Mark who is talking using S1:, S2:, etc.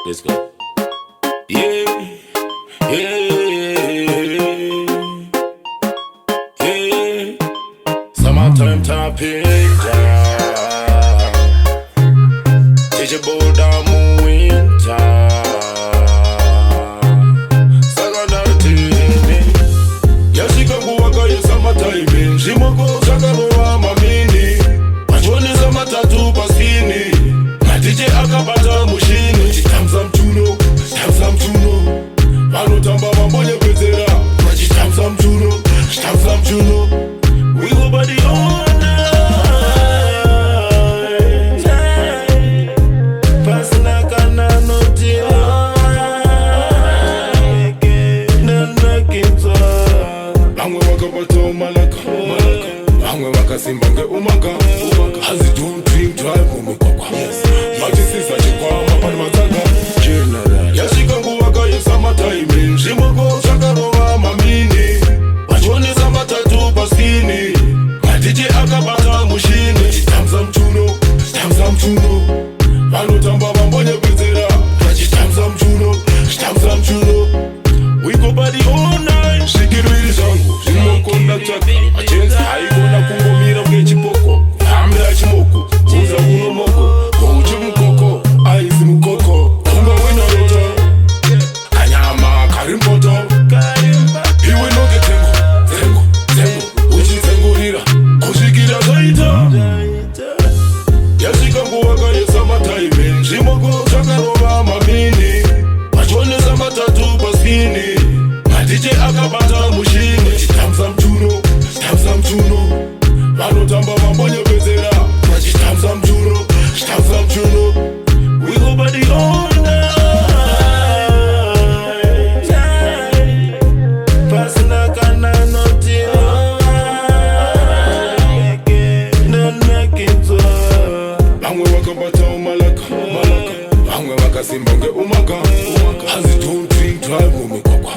S1: Let's go. Yeah, yeah, yeah. Summertime topic down. Take your boat down, moving down. Saganatini. Yashika kuwaka ya summertime. Jimoko chakarowa mamini. Machoni za matatu pasini. DJ akabata mushini. Chitamza mchuno, chitamza mchuno. Vanotamba vambonye kwezera. Chitamza mchuno, chitamza mchuno. We go body all night. Pasna kana noti. Nana kinza. Bangwe wakabata umalaka. Bangwe wakasimbange umaka. Hazi don't drink drive umukakwa. Majisisa chikwama pani matanga. Yashika nguwaka ya summertime. Njimoko chakarowa mamini. Machoni za matatu pasini. DJ akabata mushini. Chitamza mchuno, chitamza mchuno. Vanotamba vambonye kwezera. Chitamza mchuno, chitamza mchuno. We go body all night. Shikirwiri zangu Jimoko ndachaka. Achenza haigona kungomira ngechipoko. Hamira chimoko uza unomoko. Kouchi mukoko, aizi mukoko. Kunga wina rota kanyama karimpoto. Iwe noge tengo, tengo, tengo. Uchi tengurira, kushikira zaita. Yashika nguwaka ya summertime. Njimoko chakarowa mamini. Machoni za matatu pasini. DJ akabata mushini. Chitamza mchuno, chitamza mchuno. Vanotamba vambonye kwezera. Chitamza mchuno, chitamza mchuno. We go body all night. Pasna kana noti. Nana kinza. Bangwe wakabata umalaka. Bangwe wakasimbonge umaka. Hazi don't drink drive umekakwa.